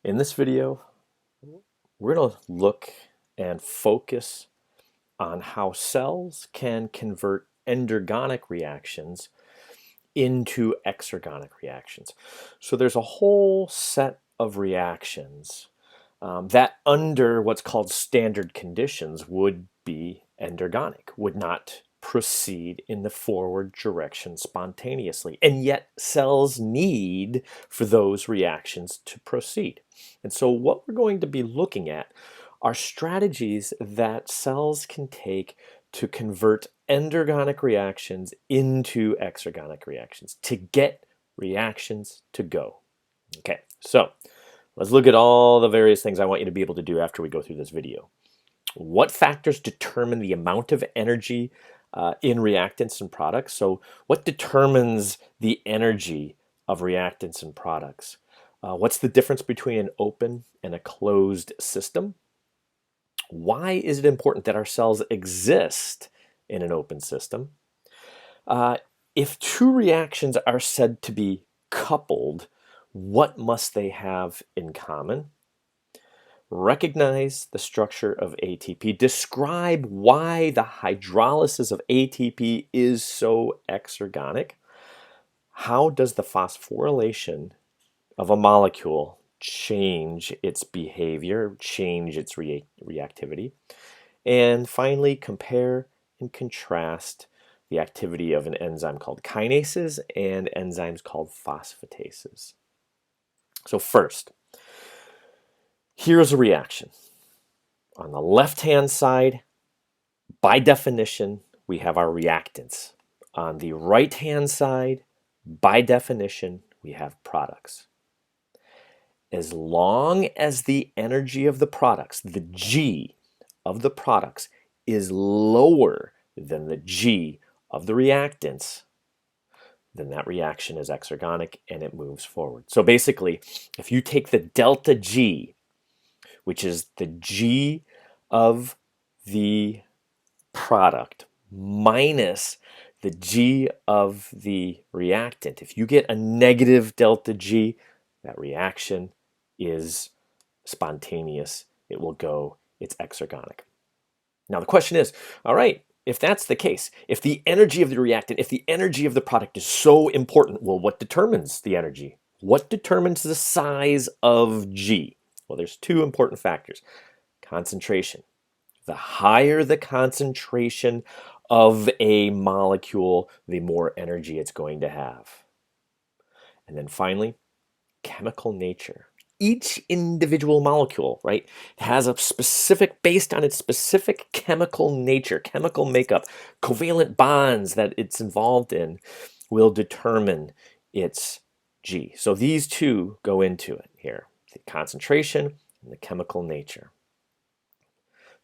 In this video, we're going to look and focus on how cells can convert endergonic reactions into exergonic reactions. So there's a whole set of reactions that under what's called standard conditions would be endergonic, would not proceed in the forward direction spontaneously. And yet cells need for those reactions to proceed. And so what we're going to be looking at are strategies that cells can take to convert endergonic reactions into exergonic reactions, to get reactions to go. Okay, so let's look at all the various things I want you to be able to do after we go through this video. What factors determine the amount of energy in reactants and products? So what determines the energy of reactants and products? What's the difference between an open and a closed system? Why is it important that our cells exist in an open system? If two reactions are said to be coupled, what must they have in common? Recognize the structure of ATP. Describe why the hydrolysis of ATP is so exergonic. How does the phosphorylation of a molecule change its behavior, change its reactivity? And finally, compare and contrast the activity of an enzyme called kinases and enzymes called phosphatases. So first, here's a reaction. On the left-hand side, by definition, we have our reactants. On the right-hand side, by definition, we have products. As long as the energy of the products, the G of the products, is lower than the G of the reactants, then that reaction is exergonic and it moves forward. So basically, if you take the delta G, which is the G of the product minus the G of the reactant, if you get a negative delta G, that reaction is spontaneous. It will go, it's exergonic. Now the question is, all right, if that's the case, if the energy of the reactant, if the energy of the product is so important, well, what determines the energy? What determines the size of G? Well, there's two important factors. Concentration. The higher the concentration of a molecule, the more energy it's going to have. And then finally, chemical nature. Each individual molecule, right, has a specific, based on its specific chemical nature, chemical makeup, covalent bonds that it's involved in will determine its G. So these two go into it here, the concentration and the chemical nature.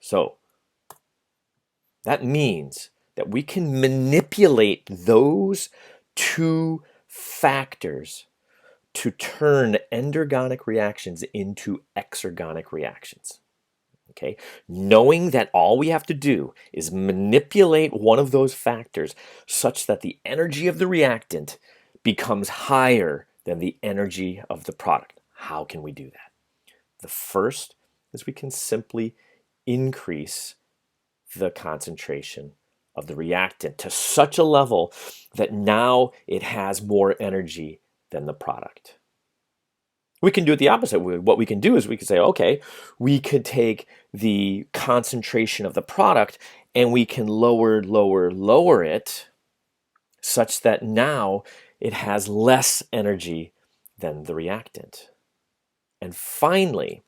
So that means that we can manipulate those two factors to turn endergonic reactions into exergonic reactions. Okay, knowing that all we have to do is manipulate one of those factors such that the energy of the reactant becomes higher than the energy of the product. How can we do that? The first is we can simply increase the concentration of the reactant to such a level that now it has more energy than the product. We can do it the opposite. What we can do is we can say, okay, we could take the concentration of the product and we can lower it such that now it has less energy than the reactant. And finally,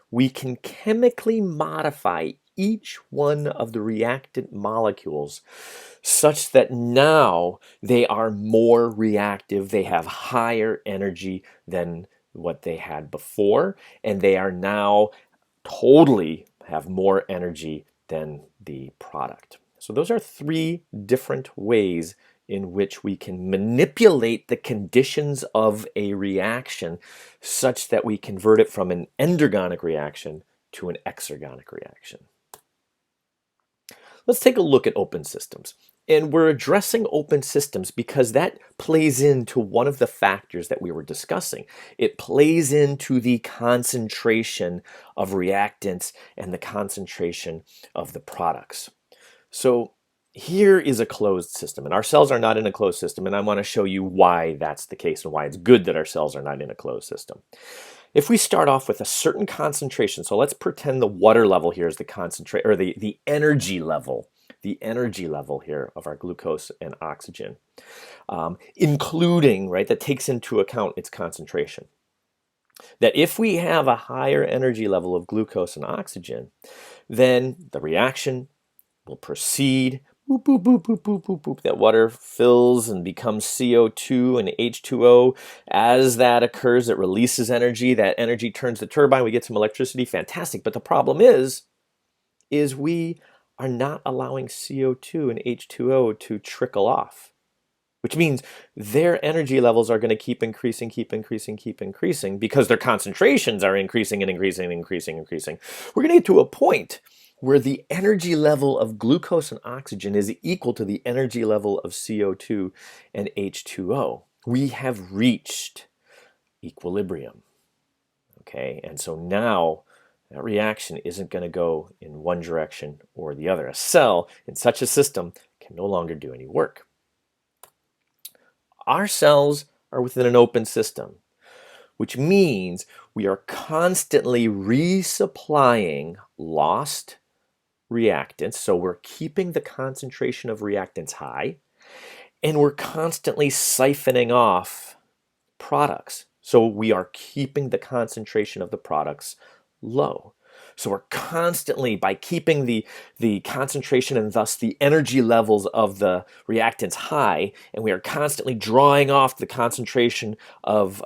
we can chemically modify each one of the reactant molecules such that now they are more reactive, they have higher energy than what they had before, and they are now totally have more energy than the product. So those are three different ways in which we can manipulate the conditions of a reaction such that we convert it from an endergonic reaction to an exergonic reaction. Let's take a look at open systems. And we're addressing open systems because that plays into one of the factors that we were discussing. It plays into the concentration of reactants and the concentration of the products. So here is a closed system, and our cells are not in a closed system, and I want to show you why that's the case and why it's good that our cells are not in a closed system. If we start off with a certain concentration, so let's pretend the water level here is the concentrate or the energy level here of our glucose and oxygen, including, right, that takes into account its concentration. That if we have a higher energy level of glucose and oxygen, then the reaction will proceed. Boop, boop, boop, boop, boop, boop, boop. That water fills and becomes CO2 and H2O. As that occurs, it releases energy. That energy turns the turbine. We get some electricity. Fantastic. But the problem is we are not allowing CO2 and H2O to trickle off, which means their energy levels are going to keep increasing because their concentrations are increasing and increasing. We're going to get to a point where the energy level of glucose and oxygen is equal to the energy level of CO2 and H2O. We have reached equilibrium. Okay, and so now that reaction isn't going to go in one direction or the other. A cell in such a system can no longer do any work. Our cells are within an open system, which means we are constantly resupplying lost reactants. So we're keeping the concentration of reactants high, and we're constantly siphoning off products. So we are keeping the concentration of the products low. So we're constantly, by keeping the concentration and thus the energy levels of the reactants high, and we are constantly drawing off the concentration of,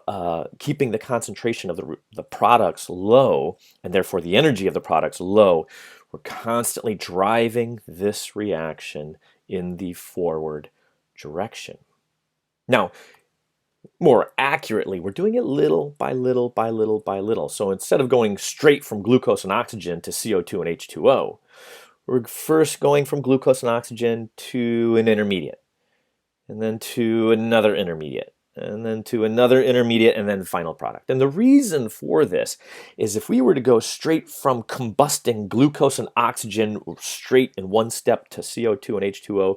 keeping the concentration of the products low, and therefore the energy of the products low, we're constantly driving this reaction in the forward direction. Now, more accurately, we're doing it little by little by little by little. So instead of going straight from glucose and oxygen to CO2 and H2O, we're first going from glucose and oxygen to an intermediate, and then to another intermediate, and then to another intermediate, and then final product. And the reason for this is if we were to go straight from combusting glucose and oxygen straight in one step to CO2 and H2O,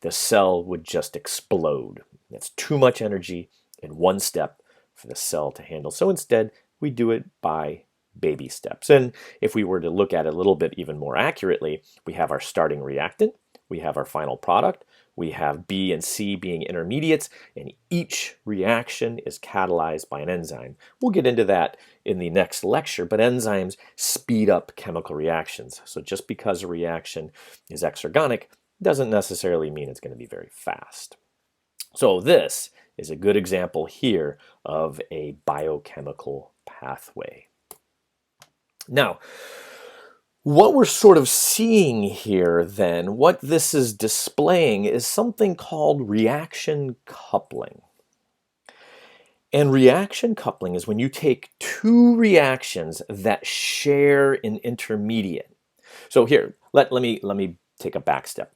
the cell would just explode. That's too much energy in one step for the cell to handle. So instead, we do it by baby steps. And if we were to look at it a little bit even more accurately, we have our starting reactant, we have our final product, we have B and C being intermediates, and each reaction is catalyzed by an enzyme. We'll get into that in the next lecture, but enzymes speed up chemical reactions. So just because a reaction is exergonic doesn't necessarily mean it's going to be very fast. So this is a good example here of a biochemical pathway. Now, what we're sort of seeing here then, what this is displaying is something called reaction coupling. And reaction coupling is when you take two reactions that share an intermediate. So here, let me take a back step.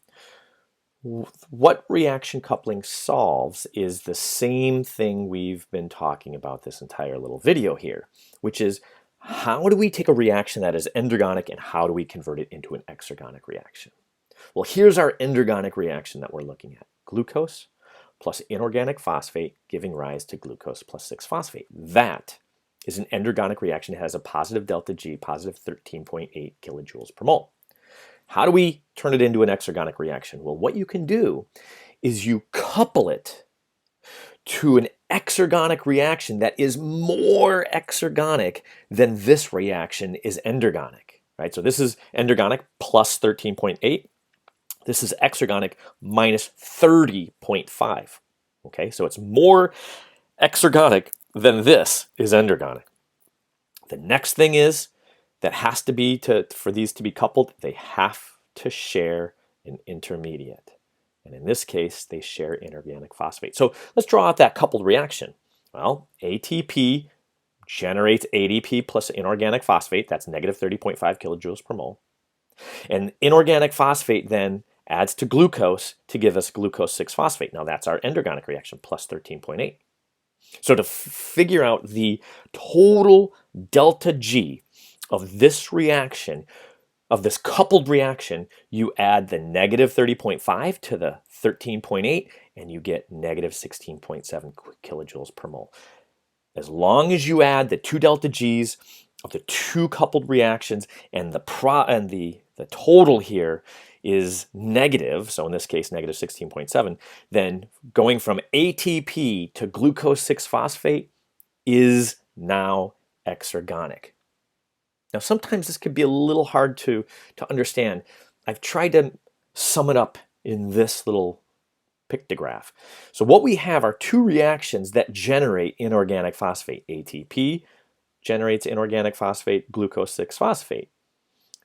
What reaction coupling solves is the same thing we've been talking about this entire little video here, which is how do we take a reaction that is endergonic and how do we convert it into an exergonic reaction? Well, here's our endergonic reaction that we're looking at. Glucose plus inorganic phosphate giving rise to glucose plus 6-phosphate. That is an endergonic reaction. It has a positive delta G, positive 13.8 kilojoules per mole. How do we turn it into an exergonic reaction? Well, what you can do is you couple it to an exergonic reaction that is more exergonic than this reaction is endergonic, right? So this is endergonic plus 13.8. This is exergonic minus 30.5. Okay, so it's more exergonic than this is endergonic. The next thing is that has to be for these to be coupled, they have to share an intermediate. And in this case, they share inorganic phosphate. So let's draw out that coupled reaction. Well, ATP generates ADP plus inorganic phosphate. That's negative 30.5 kilojoules per mole. And inorganic phosphate then adds to glucose to give us glucose 6-phosphate. Now that's our endergonic reaction, plus 13.8. So to figure out the total delta G of this reaction, of this coupled reaction, you add the negative 30.5 to the 13.8, and you get negative 16.7 kilojoules per mole. As long as you add the two delta G's of the two coupled reactions, and the total here is negative, so in this case negative 16.7, then going from ATP to glucose 6-phosphate is now exergonic. Now sometimes this could be a little hard to understand. I've tried to sum it up in this little pictograph. So what we have are two reactions that generate inorganic phosphate. ATP generates inorganic phosphate, glucose 6-phosphate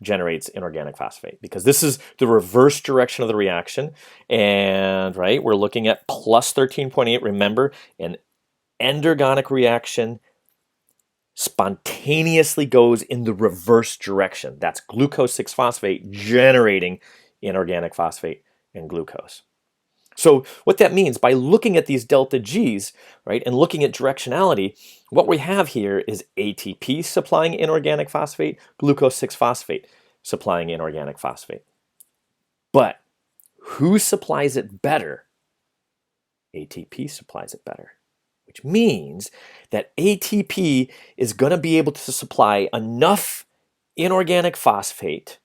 generates inorganic phosphate, because this is the reverse direction of the reaction. And right, we're looking at plus 13.8. Remember, an endergonic reaction spontaneously goes in the reverse direction. That's glucose 6-phosphate generating inorganic phosphate and glucose. So what that means, by looking at these delta G's, right, and looking at directionality, what we have here is ATP supplying inorganic phosphate, glucose 6-phosphate supplying inorganic phosphate. But who supplies it better? ATP supplies it better, which means that ATP is going to be able to supply enough inorganic phosphate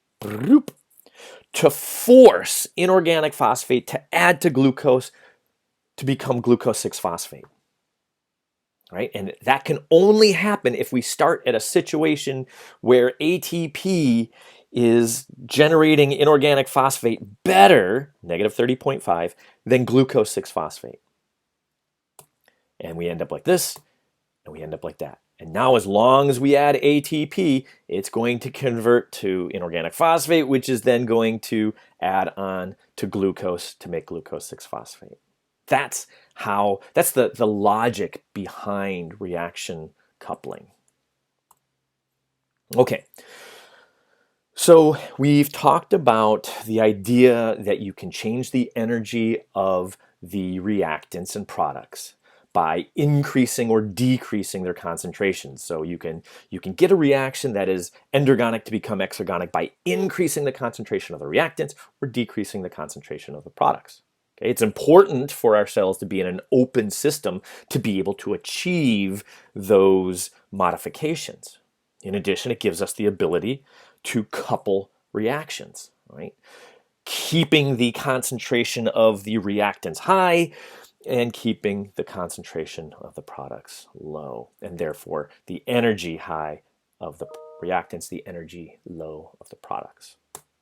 to force inorganic phosphate to add to glucose to become glucose 6-phosphate. Right? And that can only happen if we start at a situation where ATP is generating inorganic phosphate better, negative 30.5, than glucose 6-phosphate. And we end up like this, and we end up like that. And now as long as we add ATP, it's going to convert to inorganic phosphate, which is then going to add on to glucose to make glucose 6-phosphate. That's the logic behind reaction coupling. Okay, so we've talked about the idea that you can change the energy of the reactants and products by increasing or decreasing their concentrations. So you can get a reaction that is endergonic to become exergonic by increasing the concentration of the reactants or decreasing the concentration of the products. Okay? It's important for our cells to be in an open system to be able to achieve those modifications. In addition, it gives us the ability to couple reactions, right? Keeping the concentration of the reactants high and keeping the concentration of the products low, and therefore the energy high of the reactants, the energy low of the products.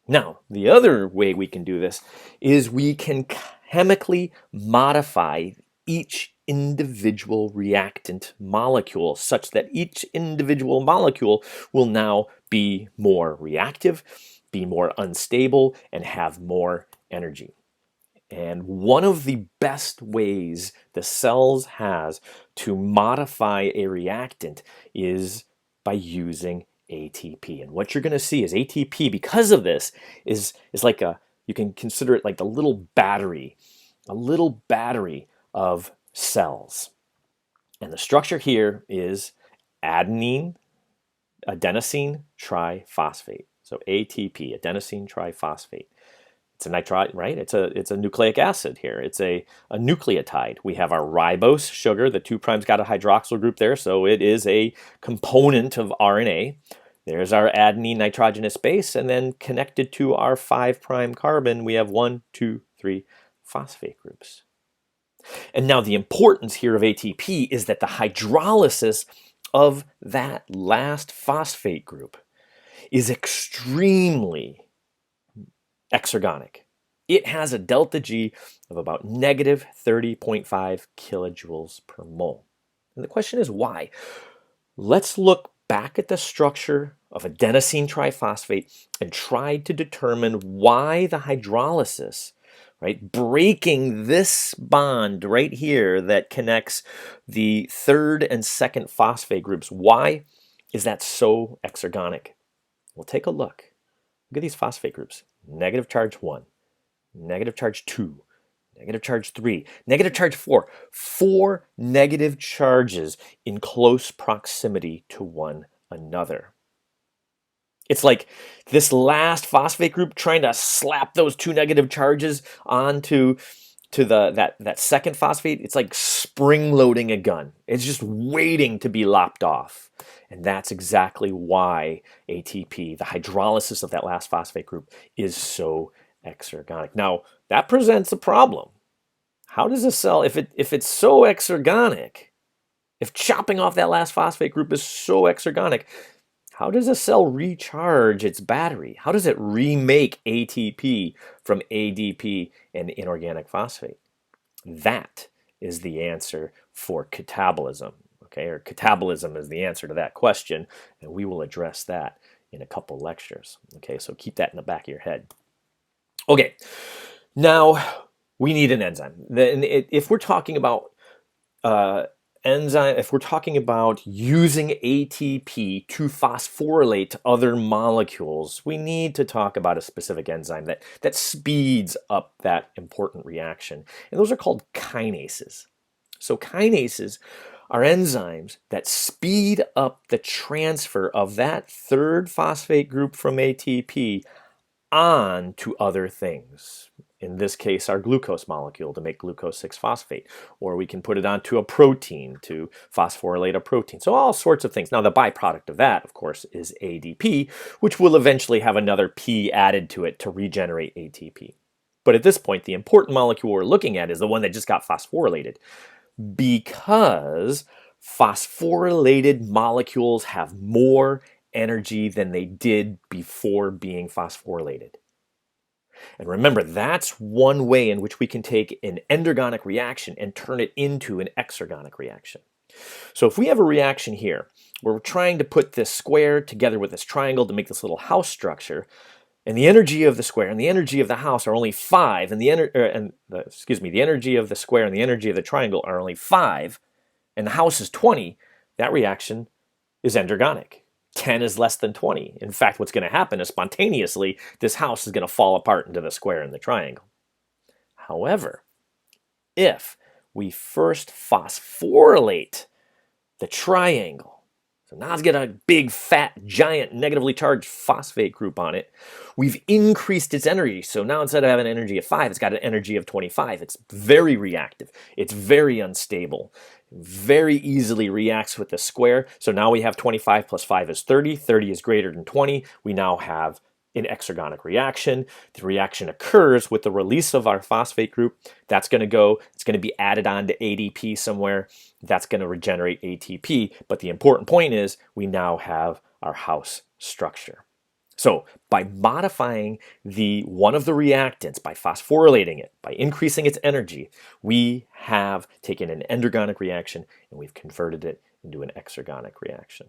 Now, the other way we can do this is we can chemically modify each individual reactant molecule such that each individual molecule will now be more reactive, be more unstable, and have more energy. And one of the best ways the cells has to modify a reactant is by using ATP. And what you're going to see is ATP, because of this, is like you can consider it like a little battery of cells. And the structure here is adenosine triphosphate. So ATP, adenosine triphosphate. It's a nitrite, right? It's a nucleic acid here. It's a nucleotide. We have our ribose sugar. The 2' got a hydroxyl group there, so it is a component of RNA. There's our adenine nitrogenous base, and then connected to our 5' carbon, we have 1, 2, 3 phosphate groups. And now the importance here of ATP is that the hydrolysis of that last phosphate group is extremely exergonic. It has a delta G of about negative 30.5 kilojoules per mole. And the question is why? Let's look back at the structure of adenosine triphosphate and try to determine why the hydrolysis, right, breaking this bond right here that connects the 3rd and 2nd phosphate groups, why is that so exergonic? We'll take a look. Look at these phosphate groups. Negative charge 1, negative charge 2, negative charge 3, negative charge 4. 4 negative charges in close proximity to one another. It's like this last phosphate group trying to slap those 2 negative charges onto that second phosphate. It's like spring loading a gun. It's just waiting to be lopped off. And that's exactly why ATP, the hydrolysis of that last phosphate group, is so exergonic. Now, that presents a problem. How does a cell, if it's so exergonic, if chopping off that last phosphate group is so exergonic, how does a cell recharge its battery? How does it remake ATP from ADP and inorganic phosphate? That is the answer for catabolism, okay? Or catabolism is the answer to that question, and we will address that in a couple lectures, okay? So keep that in the back of your head. Okay, now we need an enzyme. If we're talking about if we're talking about using ATP to phosphorylate other molecules, we need to talk about a specific enzyme that speeds up that important reaction. And those are called kinases. So kinases are enzymes that speed up the transfer of that third phosphate group from ATP on to other things. In this case, our glucose molecule to make glucose 6-phosphate, or we can put it onto a protein to phosphorylate a protein. So all sorts of things. Now the byproduct of that, of course, is ADP, which will eventually have another P added to it to regenerate ATP. But at this point, the important molecule we're looking at is the one that just got phosphorylated, because phosphorylated molecules have more energy than they did before being phosphorylated. And remember, that's one way in which we can take an endergonic reaction and turn it into an exergonic reaction. So if we have a reaction here where we're trying to put this square together with this triangle to make this little house structure, and the energy of the square and the energy of the house are only 5, and the energy of the square and the energy of the triangle are only 5, and the house is 20, that reaction is endergonic. 10 is less than 20. In fact, what's going to happen is spontaneously, this house is going to fall apart into the square and the triangle. However, if we first phosphorylate the triangle, so now it's got a big, fat, giant, negatively charged phosphate group on it, we've increased its energy. So now instead of having an energy of 5, it's got an energy of 25. It's very reactive. It's very unstable. Very easily reacts with the square. So now we have 25 plus 5 is 30. 30 is greater than 20. We now have an exergonic reaction. The reaction occurs with the release of our phosphate group. That's going to go, it's going to be added on to ADP somewhere. That's going to regenerate ATP. But the important point is we now have our house structure. So by modifying one of the reactants, by phosphorylating it, by increasing its energy, we have taken an endergonic reaction and we've converted it into an exergonic reaction.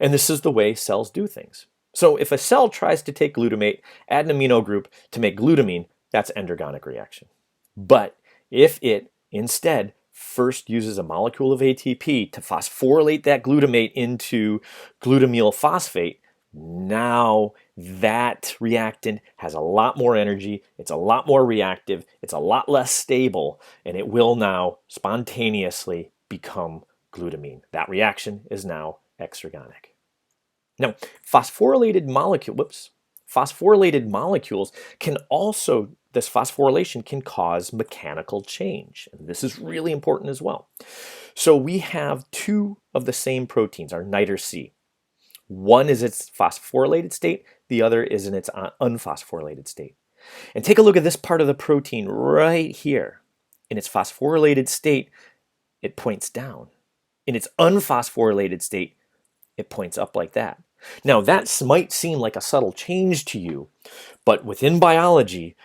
And this is the way cells do things. So if a cell tries to take glutamate, add an amino group to make glutamine, that's endergonic reaction. But if it instead first uses a molecule of ATP to phosphorylate that glutamate into glutamyl phosphate, now that reactant has a lot more energy, it's a lot more reactive, it's a lot less stable, and it will now spontaneously become glutamine. That reaction is now exergonic. Now, phosphorylated molecules can also, this phosphorylation can cause mechanical change. And this is really important as well. So we have 2 of the same proteins, our niter C. One is its phosphorylated state, the other is in its unphosphorylated state. And take a look at this part of the protein right here. In its phosphorylated state, it points down. In its unphosphorylated state, it points up like that. Now that might seem like a subtle change to you, but within biology,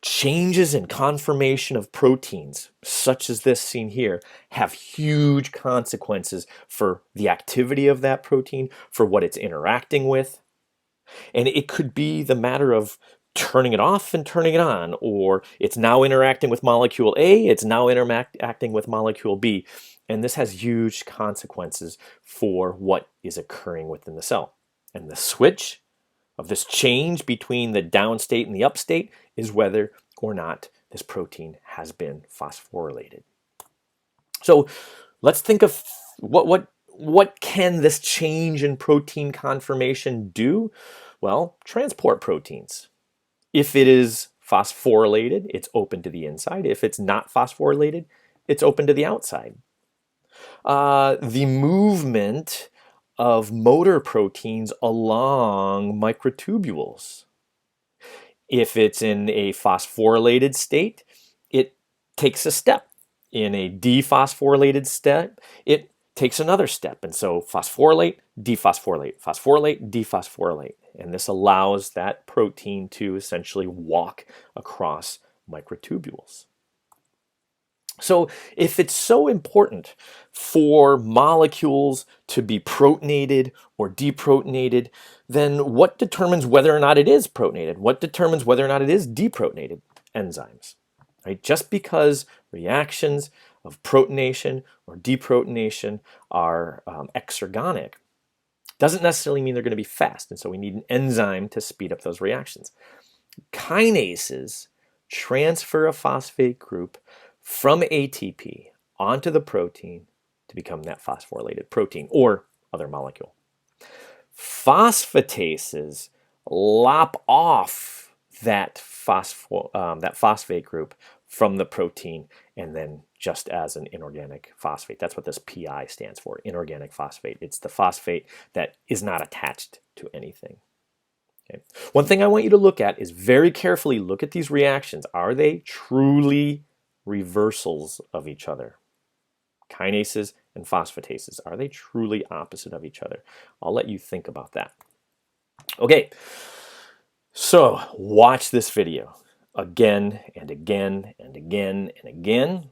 changes in conformation of proteins, such as this seen here, have huge consequences for the activity of that protein, for what it's interacting with. And it could be the matter of turning it off and turning it on, or it's now interacting with molecule A, it's now interacting with molecule B. And this has huge consequences for what is occurring within the cell. And the switch of this change between the down state and the up state is whether or not this protein has been phosphorylated. So let's think of what can this change in protein conformation do? Well, transport proteins. If it is phosphorylated, it's open to the inside. If it's not phosphorylated, it's open to the outside. The movement of motor proteins along microtubules. If it's in a phosphorylated state, it takes a step. In a dephosphorylated step, it takes another step. And so phosphorylate, dephosphorylate, phosphorylate, dephosphorylate. And this allows that protein to essentially walk across microtubules. So if it's so important for molecules to be protonated or deprotonated, then what determines whether or not it is protonated? What determines whether or not it is deprotonated? Enzymes. Right? Just because reactions of protonation or deprotonation are exergonic doesn't necessarily mean they're going to be fast. And so we need an enzyme to speed up those reactions. Kinases transfer a phosphate group from ATP onto the protein to become that phosphorylated protein or other molecule. Phosphatases lop off that phosphate group from the protein and then just as an inorganic phosphate. That's what this PI stands for, inorganic phosphate. It's the phosphate that is not attached to anything. Okay. One thing I want you to look at is very carefully look at these reactions. Are they truly reversals of each other? Kinases and phosphatases, are they truly opposite of each other? I'll let you think about that. Okay, so watch this video again and again and again and again.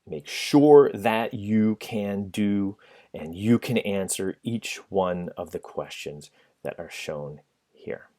Make sure that you can do and you can answer each one of the questions that are shown here.